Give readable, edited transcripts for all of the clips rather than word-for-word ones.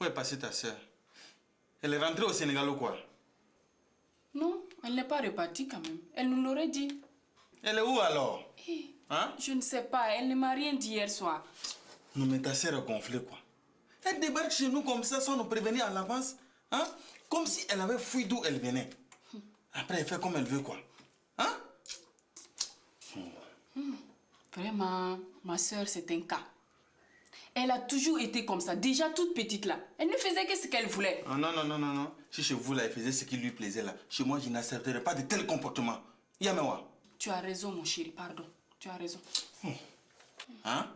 Où est passée ta soeur? Elle est rentrée au Sénégal ou quoi? Non, elle n'est pas repartie quand même. Elle nous l'aurait dit. Elle est où alors? Hein? Je ne sais pas, elle ne m'a rien dit hier soir. Non mais ta soeur est gonflée quoi. Elle débarque chez nous comme ça sans nous prévenir à l'avance. Hein? Comme si elle avait fui d'où elle venait. Après elle fait comme elle veut quoi. Hein? Vraiment, ma soeur c'est un cas. Elle a toujours été comme ça, déjà toute petite là. Elle ne faisait que ce qu'elle voulait. Oh, non, non, non, non, non. Si chez vous là, elle faisait ce qui lui plaisait là. Chez moi, je n'accepterai pas de tel comportement. Yamewa. Tu as raison mon chéri, pardon. Tu as raison. Hein?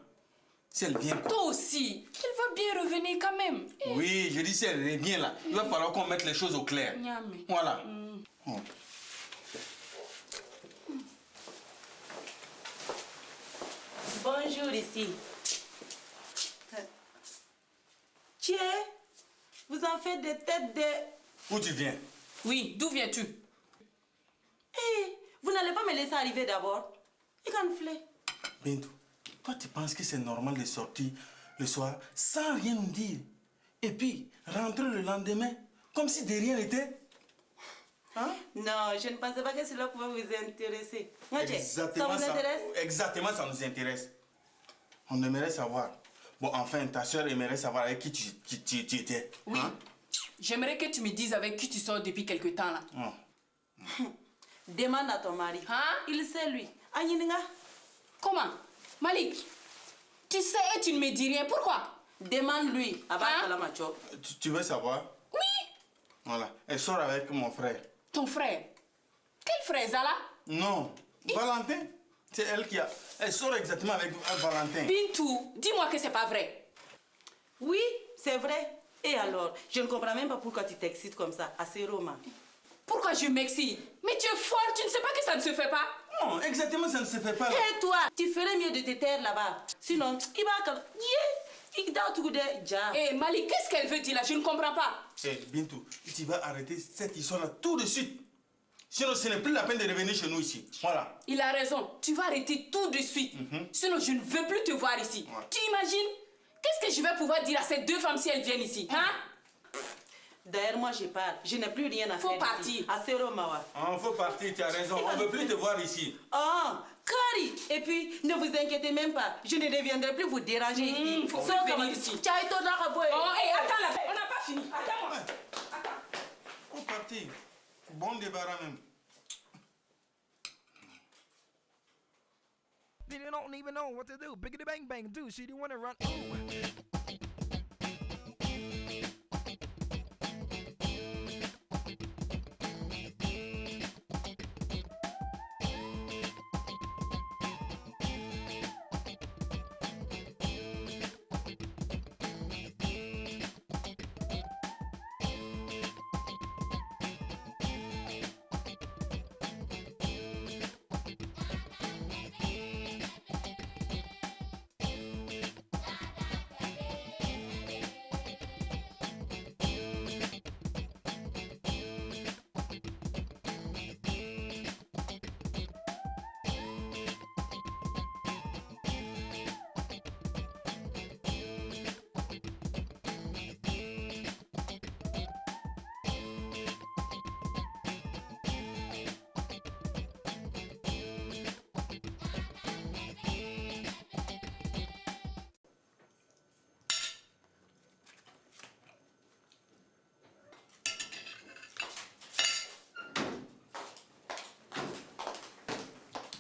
Si elle vient quoi? Toi aussi, elle va bien revenir quand même. Oui, je dis si elle revient là, il va falloir qu'on mette les choses au clair. Nyame. Voilà. Bonjour ici. Tiens, vous en faites des têtes de... Où tu viens? Oui, d'où viens-tu? Hé, vous n'allez pas me laisser arriver d'abord. Il gonfle. Bintou, toi tu penses que c'est normal de sortir le soir sans rien nous dire et puis rentrer le lendemain comme si de rien n'était? Hein? Non, je ne pensais pas que cela pouvait vous intéresser. Exactement ça vous intéresse? Exactement, ça nous intéresse. On aimerait savoir. Bon, enfin, ta soeur aimerait savoir avec qui tu étais. Oui. Hein? J'aimerais que tu me dises avec qui tu sors depuis quelque temps là. Demande à ton mari. Hein? Il sait lui. Agninga. Comment? Malik, tu sais et tu ne me dis rien. Pourquoi? Demande-lui. Hein? Tu veux savoir? Oui. Voilà. Elle sort avec mon frère. Ton frère? Quel frère, Zala? Non. Valentin. C'est elle qui a... Elle sort exactement avec Valentin. Bintou, dis-moi que c'est pas vrai. Oui, c'est vrai. Et alors, je ne comprends même pas pourquoi tu t'excites comme ça, à ces romans. Pourquoi je m'excite? Mais tu es folle, tu ne sais pas que ça ne se fait pas? Non, exactement, ça ne se fait pas. Et toi, tu ferais mieux de te taire là-bas. Sinon, il va... Eh, Malik, qu'est-ce qu'elle veut dire là? Je ne comprends pas. Eh, Bintou, tu vas arrêter cette histoire-là tout de suite. Sinon, ce n'est plus la peine de revenir chez nous ici. Voilà. Il a raison. Tu vas arrêter tout de suite. Sinon, je ne veux plus te voir ici. Ouais. Tu imagines? Qu'est-ce que je vais pouvoir dire à ces deux femmes si elles viennent ici? Hein? D'ailleurs, moi, je pars. Je n'ai plus rien à faire. Faut partir. À Mawa. Ah, faut partir, tu as raison. On ne veut plus te voir ici. Ah, Kari. Et puis, ne vous inquiétez même pas. Je ne reviendrai plus vous déranger ici. Faut plus venir ici. Oh, hé, attends là. On n'a pas fini. Attends-moi. Faut partir. Bon débarras même. They don't even know what to do. Biggity bang bang do. She didn't want to run. Ooh.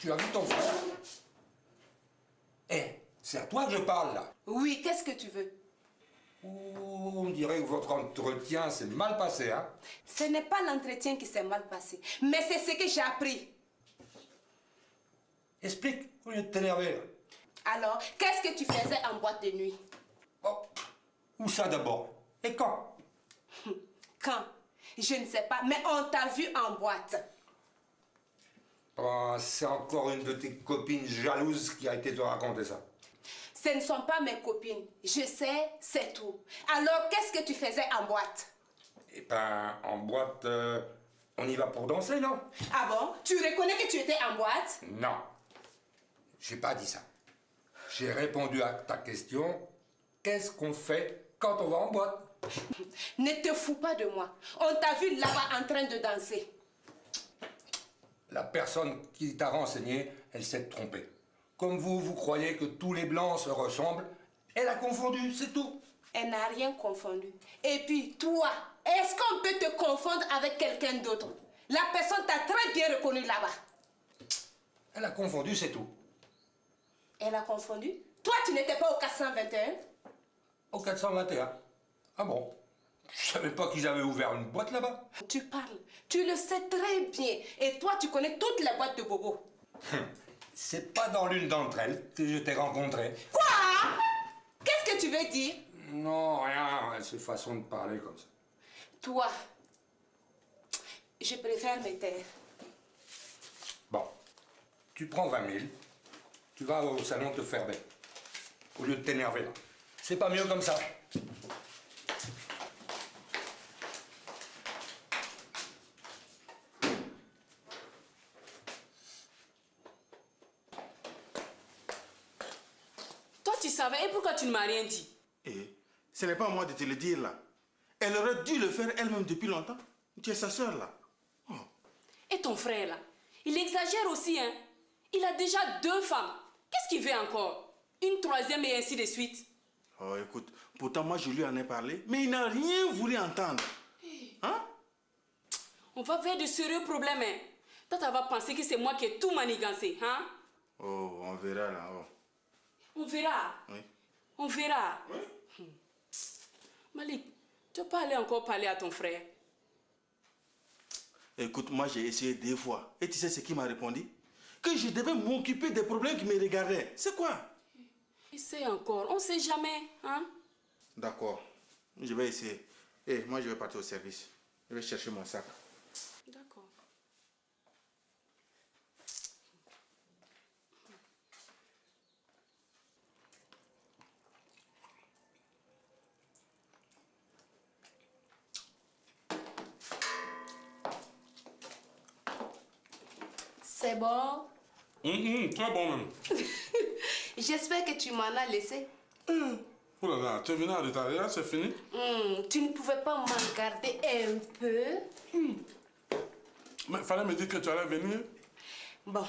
Tu as vu ton frère? Eh, c'est à toi que je parle là. Oui, qu'est-ce que tu veux? Ouh, on dirait que votre entretien s'est mal passé, hein? Ce n'est pas l'entretien qui s'est mal passé, mais c'est ce que j'ai appris. Explique, au lieu de t'énerver. Alors, qu'est-ce que tu faisais en boîte de nuit? Oh, où ça d'abord? Et quand? Quand? Je ne sais pas, mais on t'a vu en boîte. Oh, c'est encore une de tes copines jalouses qui a été te raconter ça. Ce ne sont pas mes copines. Je sais, c'est tout. Alors, qu'est-ce que tu faisais en boîte? Eh ben, en boîte, on y va pour danser, non? Ah bon? Tu reconnais que tu étais en boîte? Non. J'ai pas dit ça. J'ai répondu à ta question. Qu'est-ce qu'on fait quand on va en boîte? Ne te fous pas de moi. On t'a vu là-bas en train de danser. La personne qui t'a renseigné, elle s'est trompée. Comme vous croyez que tous les blancs se ressemblent, elle a confondu, c'est tout. Elle n'a rien confondu. Et puis toi, est-ce qu'on peut te confondre avec quelqu'un d'autre? La personne t'a très bien reconnu là-bas. Elle a confondu, c'est tout. Elle a confondu? Toi, tu n'étais pas au 421? Au 421. Ah bon? Je savais pas qu'ils avaient ouvert une boîte là-bas. Tu parles. Tu le sais très bien. Et toi, tu connais toutes les boîtes de Bobo. C'est pas dans l'une d'entre elles que je t'ai rencontré. Quoi? Qu'est-ce que tu veux dire? Non, rien. C'est façon de parler comme ça. Toi, je préfère me taire. Bon. Tu prends 20 000. Tu vas au salon te faire belle. Au lieu de t'énerver là. C'est pas mieux comme ça. Toi, tu savais, et pourquoi tu ne m'as rien dit? Et ce n'est pas à moi de te le dire là. Elle aurait dû le faire elle-même depuis longtemps. Tu es sa soeur là. Oh. Et ton frère là? Il exagère aussi, hein? Il a déjà 2 femmes. Qu'est-ce qu'il veut encore? Une 3e et ainsi de suite. Oh, écoute, pourtant moi je lui en ai parlé, mais il n'a rien voulu entendre. Hein? On va vers de sérieux problèmes, hein? Toi, tu vas penser que c'est moi qui ai tout manigancé, hein? Oh, on verra là. Oh. On verra. Oui. On verra. Oui. Malik, tu vas pas aller encore parler à ton frère? Écoute, moi j'ai essayé 2 fois. Et tu sais ce qu'il m'a répondu? Que je devais m'occuper des problèmes qui me regardaient. C'est quoi? Essaye encore, on sait jamais, hein? D'accord, je vais essayer. Et moi je vais partir au service. Je vais chercher mon sac. D'accord. C'est bon? Très bon même. J'espère que tu m'en as laissé. Oh là là, tu es venu en retard, là, c'est fini? Tu ne pouvais pas m'en garder un peu? Mais fallait me dire que tu allais venir. Bon.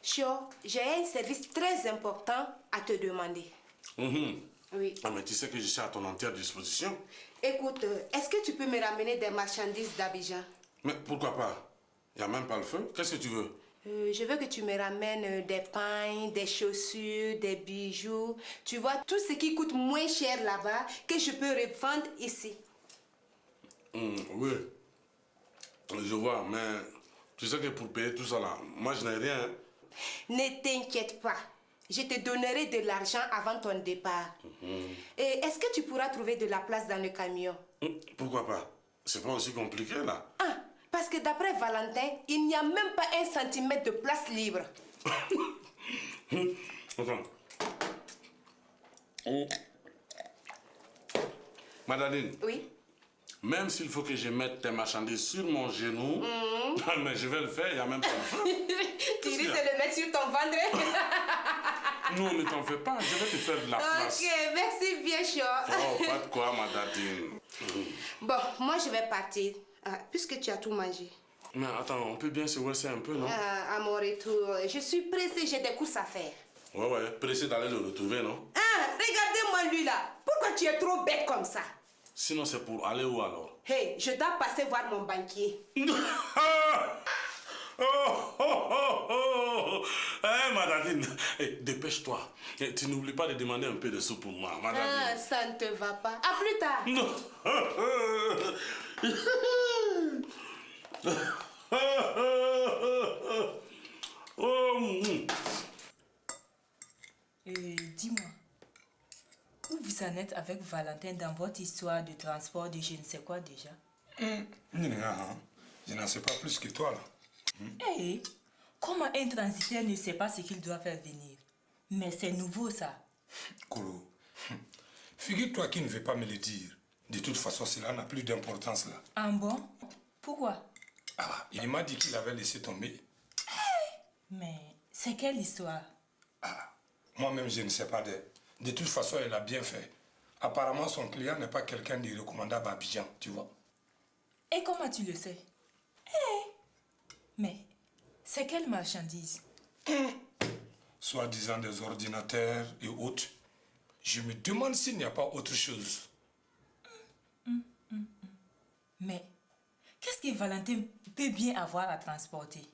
Chio, j'ai un service très important à te demander. Oui. Ah, mais tu sais que je suis à ton entière disposition. Écoute, est-ce que tu peux me ramener des marchandises d'Abidjan? Mais pourquoi pas? Il n'y a même pas le feu. Qu'est-ce que tu veux? Je veux que tu me ramènes des pagnes, des chaussures, des bijoux. Tu vois, tout ce qui coûte moins cher là-bas, que je peux revendre ici. Oui. Je vois, mais tu sais que pour payer tout ça là, moi je n'ai rien. Hein. Ne t'inquiète pas. Je te donnerai de l'argent avant ton départ. Et est-ce que tu pourras trouver de la place dans le camion? Pourquoi pas? C'est pas aussi compliqué là. Ah, parce que d'après Valentin, il n'y a même pas 1 centimètre de place libre. Attends. Madeleine. Oui? Même s'il faut que je mette tes marchandises sur mon genou, mais je vais le faire, il n'y a même pas de feu. Tu risques de le mettre sur ton ventre? Non, ne t'en fais pas, je vais te faire de la place. Ok, merci bien, Chio. Oh, pas de quoi, ma dadine. Bon, moi je vais partir, puisque tu as tout mangé. Mais attends, on peut bien se verser un peu, non? À mon retour, je suis pressée, j'ai des courses à faire. Ouais, pressé d'aller le retrouver, non? Regardez-moi lui là. Pourquoi tu es trop bête comme ça? Sinon, c'est pour aller où alors? Hey, je dois passer voir mon banquier. Eh, Madadine, dépêche-toi. Tu n'oublies pas de demander un peu de sous pour moi, Madadine. Ça ne te va pas. À plus tard. Dis-moi, où vous en êtes avec Valentin dans votre histoire de transport de je ne sais quoi déjà? Je n'en sais pas plus que toi là. Hey, comment un transitaire ne sait pas ce qu'il doit faire venir? Mais c'est nouveau ça. Kolo, figure-toi qu'il ne veut pas me le dire. De toute façon, cela n'a plus d'importance là. Ah bon? Pourquoi? Ah, il m'a dit qu'il avait laissé tomber. Mais c'est quelle histoire? Ah, moi-même, je ne sais pas d'elle. De toute façon, elle a bien fait. Apparemment, son client n'est pas quelqu'un de recommandable à Abidjan, tu vois. Et comment tu le sais? Mais c'est quelle marchandise? Soi-disant des ordinateurs et autres. Je me demande s'il n'y a pas autre chose. Mais qu'est-ce que Valentin peut bien avoir à transporter?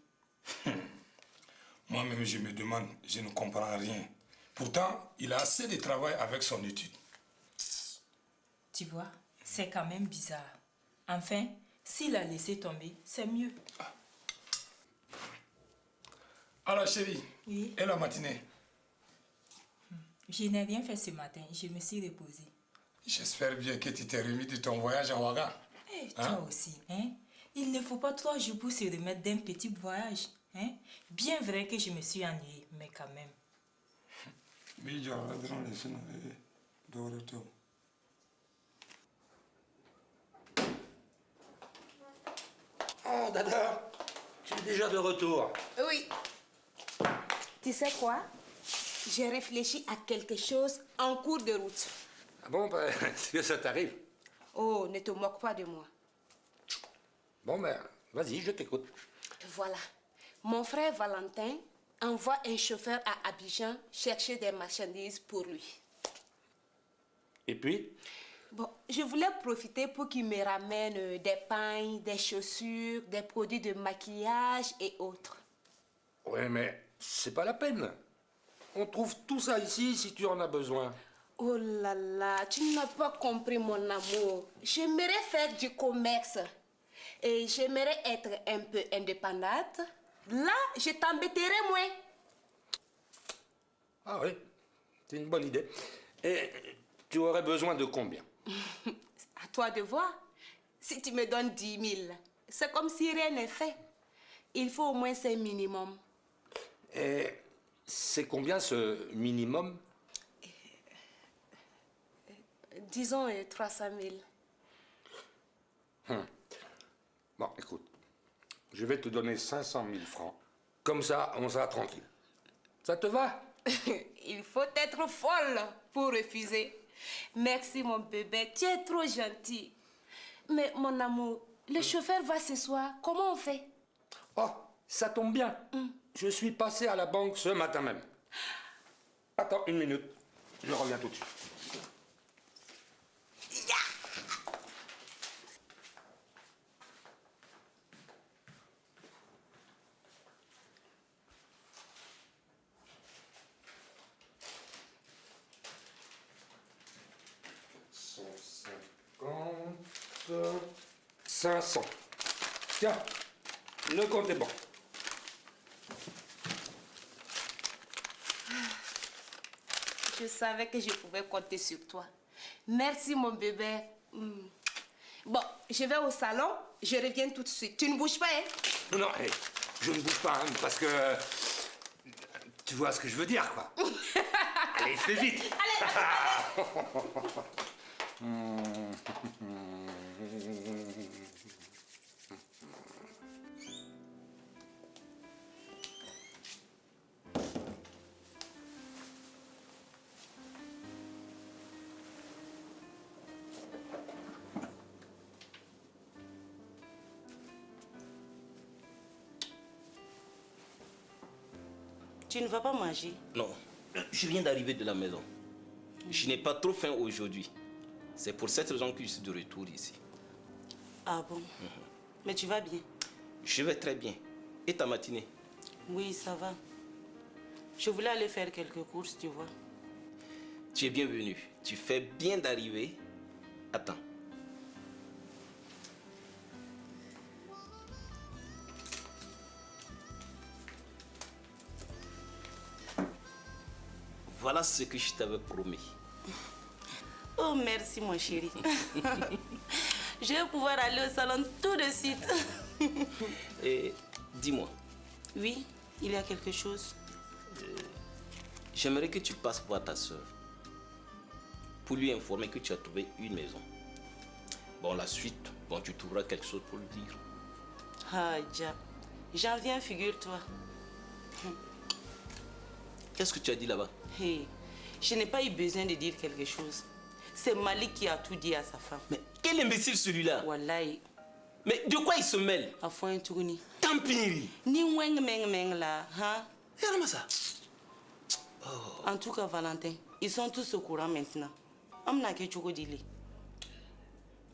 Moi-même, je me demande, je ne comprends rien. Pourtant, il a assez de travail avec son étude. Tu vois, c'est quand même bizarre. Enfin, s'il a laissé tomber, c'est mieux. Alors, chérie, Oui. et la matinée? Je n'ai rien fait ce matin, je me suis reposée. J'espère bien que tu t'es remis de ton voyage à Ouaga. Et toi aussi, hein? Il ne faut pas 3 jours pour se remettre d'un petit voyage, hein? Bien vrai que je me suis ennuyée, mais quand même. Oh, Dada, tu es déjà de retour. Oui. Tu sais quoi? J'ai réfléchi à quelque chose en cours de route. Ah bon, ben, est-ce que ça t'arrive? Oh, ne te moque pas de moi. Bon, ben, vas-y, je t'écoute. Voilà. Mon frère Valentin envoie un chauffeur à Abidjan chercher des marchandises pour lui. Et puis? Bon, je voulais profiter pour qu'il me ramène des pailles, des chaussures, des produits de maquillage et autres. Ouais, mais c'est pas la peine. On trouve tout ça ici si tu en as besoin. Oh là là, tu n'as pas compris mon amour. J'aimerais faire du commerce. Et j'aimerais être un peu indépendante. Là, je t'embêterai moins. Ah oui, c'est une bonne idée. Et tu aurais besoin de combien? À toi de voir. Si tu me donnes 10 000, c'est comme si rien n'est fait. Il faut au moins 5 minimum. Et c'est combien ce minimum? Disons 300 000. Bon, écoute, je vais te donner 500 000 francs. Comme ça, on sera tranquille. Ça te va? Il faut être folle pour refuser. Merci mon bébé, tu es trop gentil. Mais mon amour, le chauffeur va ce soir, comment on fait? Oh, ça tombe bien. Je suis passé à la banque ce matin même. Attends 1 minute, je reviens tout de suite. $150, 500. Tiens, le compte est bon. Je savais que je pouvais compter sur toi. Merci mon bébé. Bon, je vais au salon, je reviens tout de suite. Tu ne bouges pas, hein? Non, hey, je ne bouge pas, hein, parce que... Tu vois ce que je veux dire, quoi. Allez, fais vite. Allez. Tu ne vas pas manger? Non, je viens d'arriver de la maison. Je n'ai pas trop faim aujourd'hui. C'est pour cette raison que je suis de retour ici. Ah bon? Mais tu vas bien? Je vais très bien. Et ta matinée? Oui, ça va. Je voulais aller faire quelques courses, tu vois. Tu es bienvenue. Tu fais bien d'arriver. Attends. Voilà ce que je t'avais promis. Oh, merci, mon chéri. Je vais pouvoir aller au salon tout de suite. Et dis-moi. Oui, il y a quelque chose. J'aimerais que tu passes voir ta soeur pour lui informer que tu as trouvé une maison. Bon, la suite, bon, tu trouveras quelque chose pour lui dire. Ah, Dia. J'en viens, figure-toi. Qu'est-ce que tu as dit là-bas? Hey, je n'ai pas eu besoin de dire quelque chose. C'est Malik qui a tout dit à sa femme. Mais quel imbécile celui-là. Wallahi. Mais de quoi il se mêle? À fond un tourni. Tant pis. Ni weng meng meng là, hein? Regarde-moi ça. En tout cas, Valentin, ils sont tous au courant maintenant. On n'a que Choco Dili.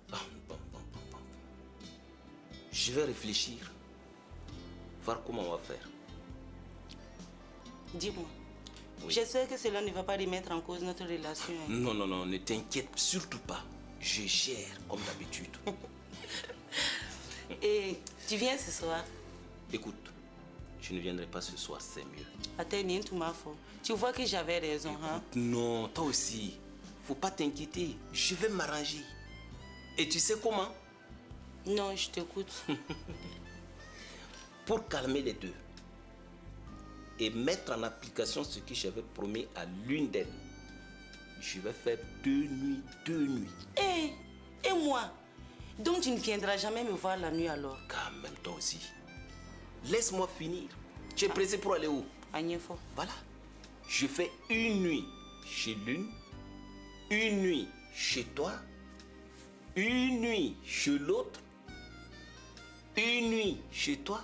Bon. Je vais réfléchir. Voir comment on va faire. Dis-moi. J'espère que cela ne va pas remettre en cause notre relation. Hein. Non, ne t'inquiète surtout pas. Je gère comme d'habitude. Et tu viens ce soir? Écoute, je ne viendrai pas ce soir, c'est mieux. Attends, tout ma faute. Tu vois que j'avais raison, hein? Non, toi aussi. Faut pas t'inquiéter. Je vais m'arranger. Et tu sais comment? Non, je t'écoute. Pour calmer les deux et mettre en application ce que j'avais promis à l'une d'elles, je vais faire 2 nuits. Et moi? Donc tu ne viendras jamais me voir la nuit alors? Quand même, toi aussi. Laisse-moi finir. Tu es pressé pour aller où? À Niefo. Voilà. Je fais 1 nuit chez l'une, 1 nuit chez toi, 1 nuit chez l'autre, 1 nuit chez toi,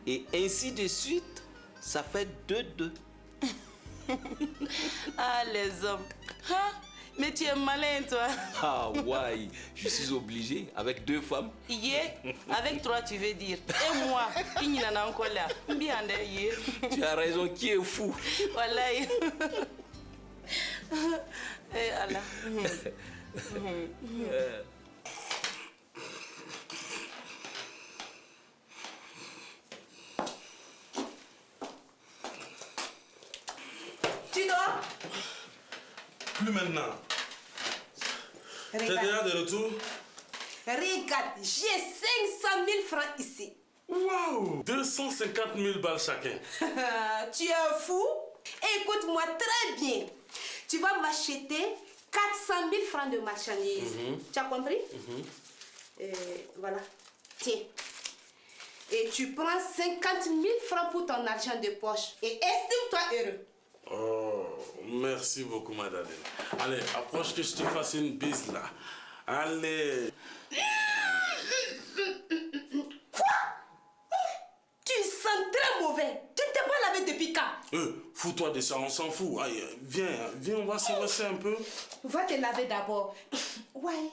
et ainsi de suite, ça fait 2. Ah, les hommes. Hein? Mais tu es malin, toi. Ah ouais, je suis obligé avec 2 femmes. Yeah, avec 3 tu veux dire. Et moi, il n'y en a encore là. Bien d'ailleurs. Tu as raison, qui est fou? Voilà. Eh Allah. Tu dors? Plus maintenant. T'es déjà de retour? Regarde, j'ai 500 000 francs ici. Waouh! 250 000 balles chacun. Tu es fou? Écoute-moi très bien. Tu vas m'acheter 400 000 francs de marchandises. Tu as compris? Voilà. Tiens. Et tu prends 50 000 francs pour ton argent de poche. Et estime-toi heureux. Oh, merci beaucoup, madame. Allez, approche que je te fasse une bise là. Allez. Quoi? Tu sens très mauvais. Tu ne t'es pas lavé depuis quand? Fous-toi de ça, on s'en fout. Allez, viens, on va s'évancer un peu. Va te laver d'abord. Ouais.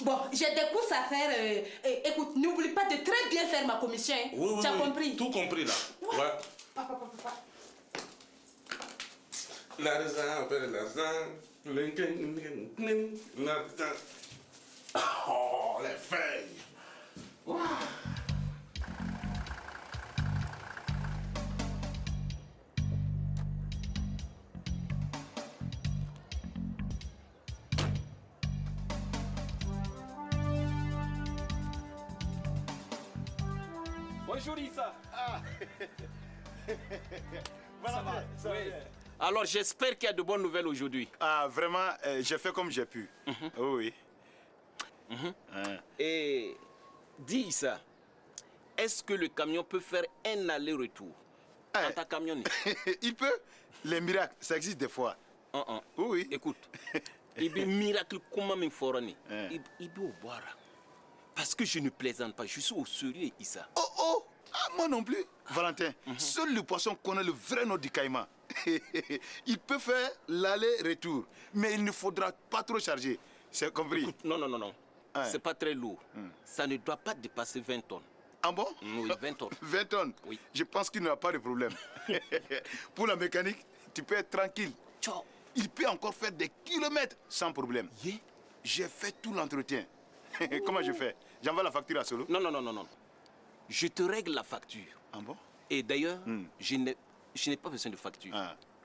Bon, j'ai des courses à faire. Écoute, n'oublie pas de très bien faire ma commission. Hein. Oui, tu as compris? Tout compris là. Ouais. Papa. L'argent, oh, les feuilles. Wow. Bonjour Issa. Ça va, ça va. Alors j'espère qu'il y a de bonnes nouvelles aujourd'hui. Ah, vraiment, j'ai fait comme j'ai pu. Oui. Et dis Issa, est-ce que le camion peut faire un aller-retour dans ta camionnette? Il peut. Les miracles, ça existe des fois. Oui. Écoute, il y a un miracle comment me forani. Il y a au boire. Parce que je ne plaisante pas, je suis au sérieux Issa. Oh, moi non plus. Valentin, seul le poisson connaît le vrai nom du caïman. Il peut faire l'aller-retour, mais il ne faudra pas trop charger. C'est compris? Écoute, non. C'est pas très lourd. Ça ne doit pas dépasser 20 tonnes. Ah bon? Oui, 20 tonnes. 20 tonnes? Oui. Je pense qu'il n'y a pas de problème. Pour la mécanique, tu peux être tranquille. Ciao. Il peut encore faire des kilomètres sans problème. J'ai fait tout l'entretien. Comment je fais? J'envoie la facture à Solo? Non. Je te règle la facture. Ah bon? Et d'ailleurs, je n'ai pas besoin de facture.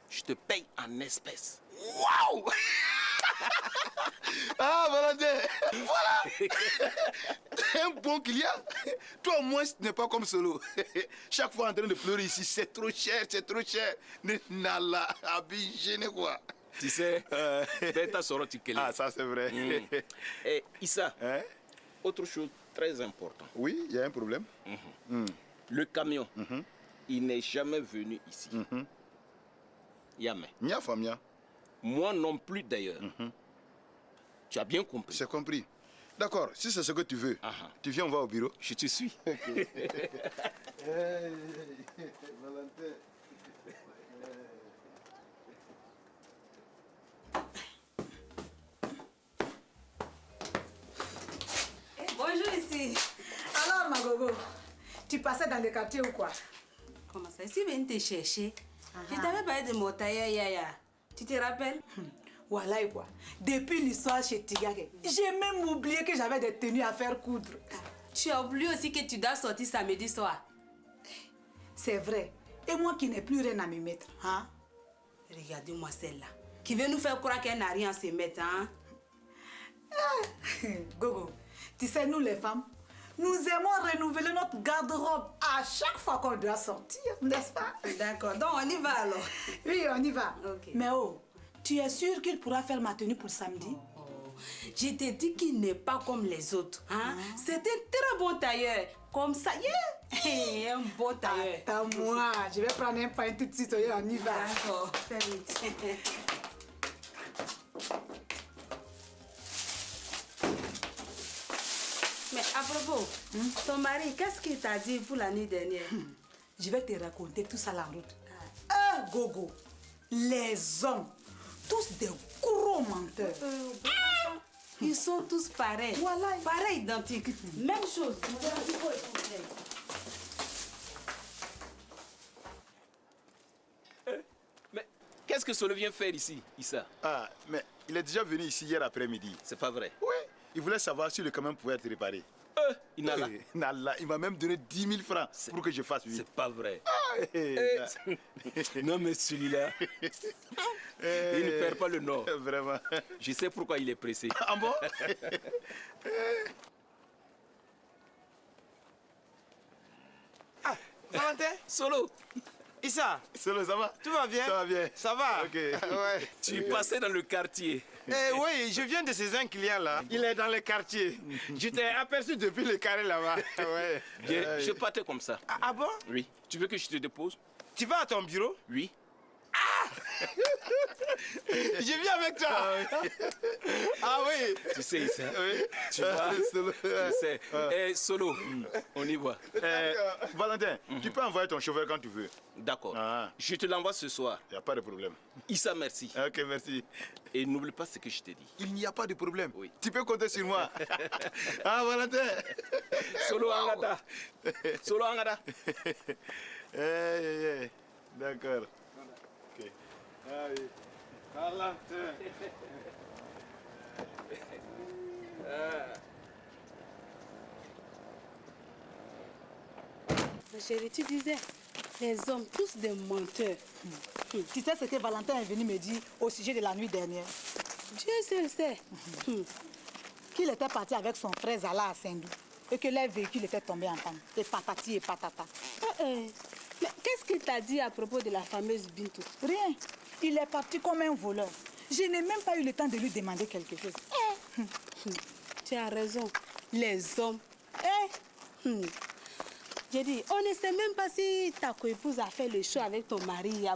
Je te paye en espèces. Waouh! Ah, Valentin! Voilà! Un bon client! Toi, au moins, ce n'est pas comme Solo. Chaque fois en train de pleurer ici, c'est trop cher, c'est trop cher. Nala, abigé, quoi. Tu sais, Beta Soroti Kelly. Ah, ça c'est vrai. Et Issa, autre chose très importante. Oui, il y a un problème. Le camion, il n'est jamais venu ici. Yamé. Nia famia. Moi non plus d'ailleurs. Tu as bien compris. C'est compris. D'accord, si c'est ce que tu veux, tu viens, on va au bureau. Je te suis. Valentin. Bonjour ici. Alors, Magogo, tu passais dans le quartier ou quoi? Comment ça? Si viens te chercher, je t'avais parlé de mon tailleur Yaya. Tu te rappelles? Voilà et quoi. Depuis l'histoire chez Tigake, j'ai même oublié que j'avais des tenues à faire coudre. Tu as oublié aussi que tu dois sortir samedi soir. C'est vrai. Et moi qui n'ai plus rien à me mettre, hein? Regardez-moi celle-là. Qui veut nous faire croire qu'elle n'a rien à se mettre, hein? Gogo, tu sais, nous les femmes, nous aimons renouveler notre garde-robe à chaque fois qu'on doit sortir, n'est-ce pas? D'accord, donc on y va alors. Oui, on y va. Mais oh, tu es sûre qu'il pourra faire ma tenue pour samedi? Je t'ai dit qu'il n'est pas comme les autres. Hein? C'est un très bon tailleur. Comme ça, un bon tailleur. Attends-moi, je vais prendre un pain tout de suite, on y va. D'accord, fais vite. Mais à propos, ton mari, qu'est-ce qu'il t'a dit pour la nuit dernière? Je vais te raconter tout ça la route. Ah, Gogo, les hommes, tous des gros menteurs. Ils sont tous pareils. Voilà. Pareils, identiques. Même chose. Mais qu'est-ce que Solo vient faire ici, Issa? Ah, mais il est déjà venu ici hier après-midi. C'est pas vrai? Oui, il voulait savoir si le camion pouvait être réparé. Inala. Nala, il m'a même donné 10 000 francs pour que je fasse lui. C'est pas vrai. Ah, non, mais celui-là, il ne perd pas le nord. Vraiment. Je sais pourquoi il est pressé. Ah bon? Ah, Valentin? Solo. Issa? Solo, ça va? Tout va bien? Ça va bien. Ça va? Ok. Ouais. Tu passais dans le quartier. Oui, je viens de chez un client là. Il est dans le quartier. Je t'ai aperçu depuis le carré là-bas. Ouais. Bien, je partais comme ça. Ah bon? Oui. Tu veux que je te dépose? Tu vas à ton bureau? Oui. Je viens avec toi. Ah oui. Tu sais ça. Oui. Tu vois. Tu sais. Solo, on y va. Valentin, tu peux envoyer ton chauffeur quand tu veux. D'accord. Je te l'envoie ce soir. Il n'y a pas de problème. Issa, merci. Ok, merci. Et n'oublie pas ce que je t'ai dit. Il n'y a pas de problème. Oui. Tu peux compter sur moi. Ah, Valentin. Solo Angada. Solo Angada. D'accord. Ok. Ah oui. Valentin. Ma chérie, tu disais, les hommes, tous des menteurs. Tu sais ce que Valentin est venu me dire au sujet de la nuit dernière? Dieu seul sait. Qu'il était parti avec son frère Zala à Saint-Dou et que leur véhicule était tombé en panne. Et patati et patata. Mais qu'est-ce qu'il t'a dit à propos de la fameuse Bintou? Rien. Il est parti comme un voleur. Je n'ai même pas eu le temps de lui demander quelque chose. Tu as raison. Les hommes. J'ai dit, on ne sait même pas si ta coépouse a fait le show avec ton mari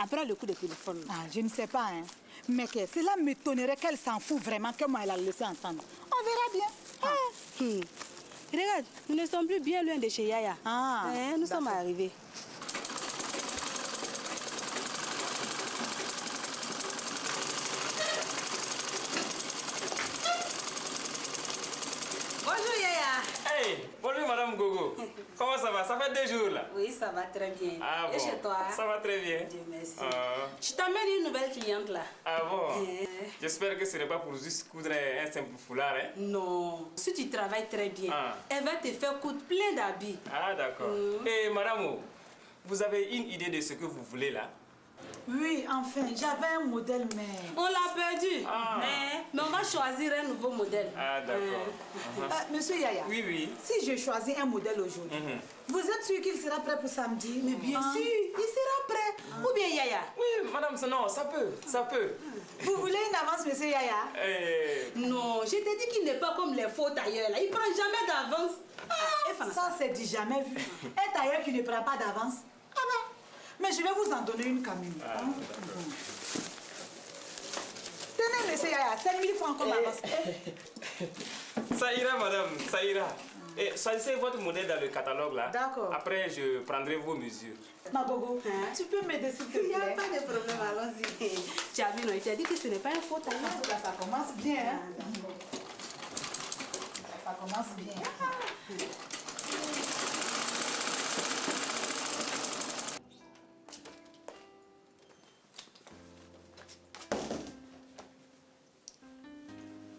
après le coup de téléphone. Ah, je ne sais pas, hein. Mais que cela m'étonnerait qu'elle s'en fout vraiment, comment elle a laissé entendre. On verra bien. Regarde, nous ne sommes plus bien loin de chez Yaya. Nous sommes arrivés. Bonjour Yaya. Hey, bonjour Madame Gogo. Comment ça va? Ça fait 2 jours là. Oui, ça va très bien. Ah Et bon? chez toi? Ça va très bien. Dieu merci. Ah. Je t'amène une nouvelle cliente là. Ah bon? J'espère que ce n'est pas pour juste coudre un simple foulard, hein? Non. Si tu travailles très bien, elle va te faire coudre plein d'habits. Ah d'accord. Et Madame, vous avez une idée de ce que vous voulez là? Oui, enfin, j'avais un modèle, mais... On l'a perdu. Mais on va choisir un nouveau modèle. Ah d'accord. Monsieur Yaya. Oui, oui. Si je choisis un modèle aujourd'hui, vous êtes sûr qu'il sera prêt pour samedi? Mais bien sûr, il sera prêt. Ou bien Yaya? Oui, Madame, non, ça peut. Vous voulez une avance, monsieur Yaya? Non, je t'ai dit qu'il n'est pas comme les faux tailleurs là. Il prend jamais d'avance. Ça, c'est dit jamais vu. Un tailleur qui ne prend pas d'avance. Ah ben, mais je vais vous en donner une, Camille. Tenez, monsieur Yaya, 5 000 francs comme avance. Ça ira, madame, ça ira. Et choisissez votre modèle dans le catalogue là. D'accord. Après, je prendrai vos mesures. Ma Gogo, tu peux m'aider s'il te plaît? Il n'y a pas de problème, allons-y. Tu as vu, non, il t'a dit que ce n'est pas un faux tailleur. Ça commence bien, hein? Ça commence bien.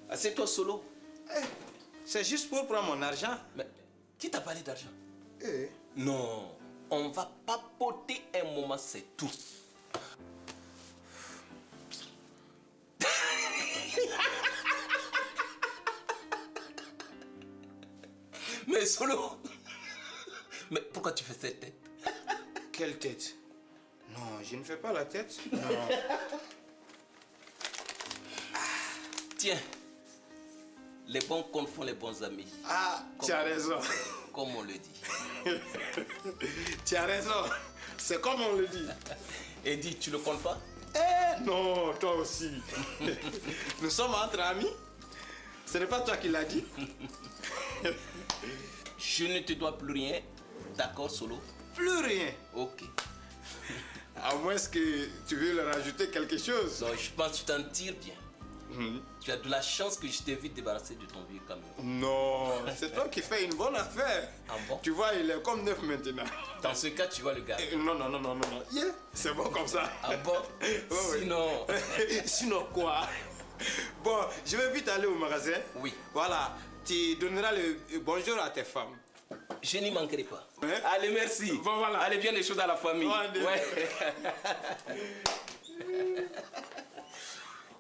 Assieds-toi solo. C'est juste pour prendre mon argent. Mais qui t'a parlé d'argent? Non, on va papoter un moment, c'est tout. Mais Solo, mais pourquoi tu fais cette tête? Quelle tête? Non, je ne fais pas la tête. Non. Tiens, les bons comptes font les bons amis. Ah, tu as raison. Comme on le dit. Tu as raison. C'est comme on le dit. Et dis, tu le comptes pas? Non, toi aussi. Nous sommes entre amis. Ce n'est pas toi qui l'as dit. Je ne te dois plus rien. D'accord, Solo? Plus rien. Ok. À moins que tu veux leur rajouter quelque chose. Non, je pense que tu t'en tires bien. Tu as de la chance que je t'ai vite débarrassé de ton vieux camion. Non, c'est toi qui fais une bonne affaire. Ah bon? Tu vois, il est comme neuf maintenant. Dans ce cas, tu vas le garder. Non. Yeah, c'est bon comme ça. Ah bon? Sinon... Sinon quoi? Bon, je vais vite aller au magasin. Oui. Voilà, tu donneras le bonjour à tes femmes. Je n'y manquerai pas. Hein? Allez, merci. Bon, voilà. Allez, bien les choses à la famille. Ouais.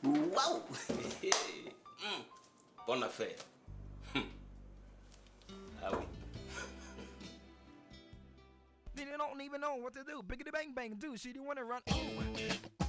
Waouh! Bonne affaire. Ah oui. Then you don't even know what to do. Biggity bang bang do. She do wanna run. Ooh.